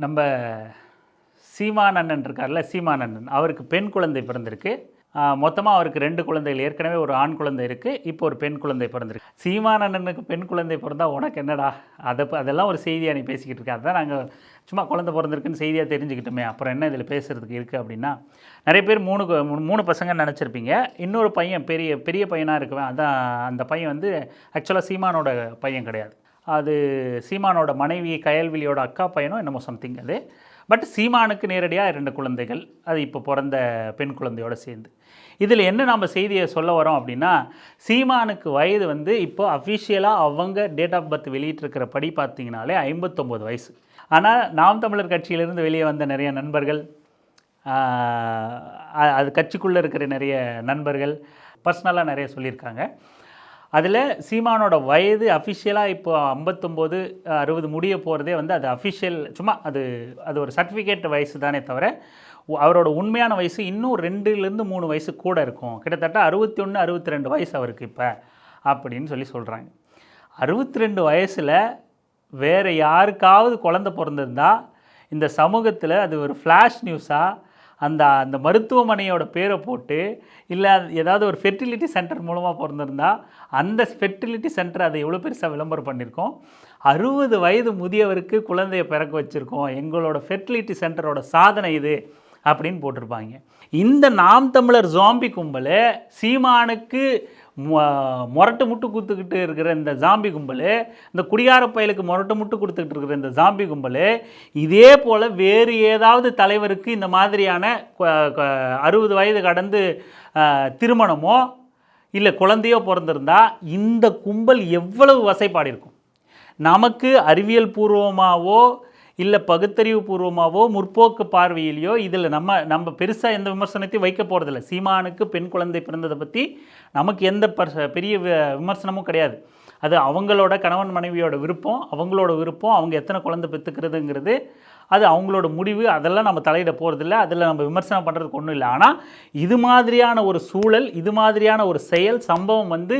நம்ம சீமான் அண்ணன் இருக்கார்ல, சீமான் அண்ணன் அவருக்கு பெண் குழந்தை பிறந்திருக்கு. மொத்தமாக அவருக்கு 2 குழந்தைகள், ஏற்கனவே ஒரு ஆண் குழந்தை இருக்குது, இப்போ ஒரு பெண் குழந்தை பிறந்திருக்கு. சீமான் அண்ணனுக்கு பெண் குழந்தை பிறந்தா உனக்கு என்னடா, அதெல்லாம் ஒரு செய்தியாக நீ பேசிக்கிட்டு இருக்க. அதுதான் நாங்கள் சும்மா குழந்தை பிறந்திருக்குன்னு செய்தியாக தெரிஞ்சுக்கிட்டோமே, அப்புறம் என்ன இதில் பேசுகிறதுக்கு இருக்குது அப்படின்னா, நிறைய பேர் 3 பசங்க நினச்சிருப்பீங்க. இன்னொரு பையன் பெரிய பையனாக இருக்குவேன், அதான் அந்த பையன் வந்து ஆக்சுவலாக சீமானோட பையன் கிடையாது. அது சீமானோட மனைவி கயல்விழியோட அக்கா பையனும் என்னமோ சம்திங் அது. பட் சீமானுக்கு நேரடியாக 2 குழந்தைகள், அது இப்போ பிறந்த பெண் குழந்தையோடு சேர்ந்து. இதில் என்ன நம்ம செய்தியை சொல்ல வரோம் அப்படின்னா, சீமானுக்கு வயது வந்து இப்போ அஃபிஷியலாக அவங்க டேட் ஆஃப் பர்த் வெளியிட்டிருக்கிறபடி பார்த்தீங்கனாலே 59 வயசு. ஆனால் நாம் தமிழர் கட்சியிலிருந்து வெளியே வந்த நிறைய நண்பர்கள், அது கட்சிக்குள்ளே இருக்கிற நிறைய நண்பர்கள் பர்சனலாக நிறைய சொல்லியிருக்காங்க. அதில் சீமானோட வயது அஃபிஷியலாக இப்போ 59 60 முடிய போகிறதே வந்து அது அஃபிஷியல், சும்மா அது ஒரு சர்டிஃபிகேட் வயசு தானே தவிர அவரோட உண்மையான வயசு இன்னும் 2லேருந்து 3 வயசு கூட இருக்கும். கிட்டத்தட்ட 61 62 வயசு அவருக்கு இப்போ அப்படின்னு சொல்கிறாங்க. 62 வயசில் வேறு யாருக்காவது குழந்தை பிறந்திருந்தா இந்த சமூகத்தில் அது ஒரு ஃப்ளாஷ் நியூஸாக அந்த மருத்துவமனையோட பேரை போட்டு, இல்லை ஏதாவது ஒரு ஃபெர்டிலிட்டி சென்டர் மூலமாக பிறந்திருந்தா அந்த ஃபெர்டிலிட்டி சென்டர் அதை எவ்வளோ பெருசாக விளம்பரம் பண்ணியிருக்கோம். 60 வயது முதியவருக்கு குழந்தையை பிறக்க வச்சுருக்கோம், எங்களோட ஃபெர்டிலிட்டி சென்டரோட சாதனை இது அப்படின்னு போட்டிருப்பாங்க. இந்த நாம் தமிழர் ஜாம்பி கும்பல், சீமானுக்கு முரட்டு முட்டு கொடுத்துக்கிட்டு இருக்கிற இந்த ஜாம்பி கும்பல், இந்த குடியார பயலுக்கு முரட்டு முட்டு கொடுத்துக்கிட்டு இருக்கிற இந்த ஜாம்பி கும்பல், இதே போல் வேறு ஏதாவது தலைவருக்கு இந்த மாதிரியான 60 வயது கடந்து திருமணமோ இல்லை குழந்தையோ பிறந்திருந்தா இந்த கும்பல் எவ்வளவு வசைப்பாடி இருக்கும். நமக்கு அறிவியல் பூர்வமாகவோ இல்லை பகுத்தறிவு பூர்வமாகவோ முற்போக்கு பார்வையிலையோ இதில் நம்ம பெருசாக எந்த விமர்சனத்தையும் வைக்க போகிறதில்ல. சீமானுக்கு பெண் குழந்தை பிறந்ததை பற்றி நமக்கு எந்த பெரிய விமர்சனமும் கிடையாது. அது அவங்களோட கணவன் மனைவியோட விருப்பம், அவங்க எத்தனை குழந்தை பெற்றுக்கிறதுங்கிறது அது அவங்களோட முடிவு. அதெல்லாம் நம்ம தலையிட போகிறதில்ல, அதில் நம்ம விமர்சனம் பண்ணுறதுக்கு ஒன்றும் இல்லை. ஆனால் இது மாதிரியான ஒரு சூழல், இது மாதிரியான ஒரு செயல் சம்பவம் வந்து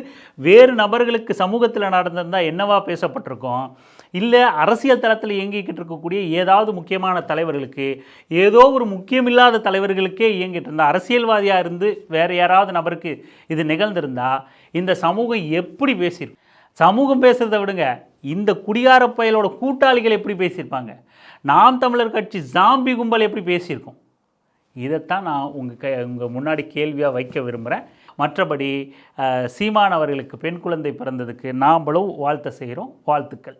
வேறு நபர்களுக்கு சமூகத்தில் நடந்திருந்தால் என்னவா பேசப்பட்டிருக்கோம், இல்லை அரசியல் தளத்தில் இயங்கிக்கிட்டு இருக்கக்கூடிய ஏதாவது முக்கியமான தலைவர்களுக்கு, ஏதோ ஒரு முக்கியமில்லாத தலைவர்களுக்கே இயங்கிட்டு இருந்தால், அரசியல்வாதியாக இருந்து வேறு யாராவது நபருக்கு இது நிகழ்ந்திருந்தால் இந்த சமூகம் எப்படி பேசியிருக்கும்? சமூகம் பேசுகிறத விடுங்க, இந்த குடியார பயலோட கூட்டாளிகள் எப்படி பேசியிருப்பாங்க, நாம் தமிழர் கட்சி ஜாம்பி கும்பல் எப்படி பேசியிருக்கோம்? இதைத்தான் நான் உங்கள் முன்னாடி கேள்வியாக வைக்க விரும்புகிறேன். மற்றபடி சீமான் அவர்களுக்கு பெண் குழந்தை பிறந்ததுக்கு நாம்பளும் வாழ்த்து செய்கிறோம். வாழ்த்துக்கள்.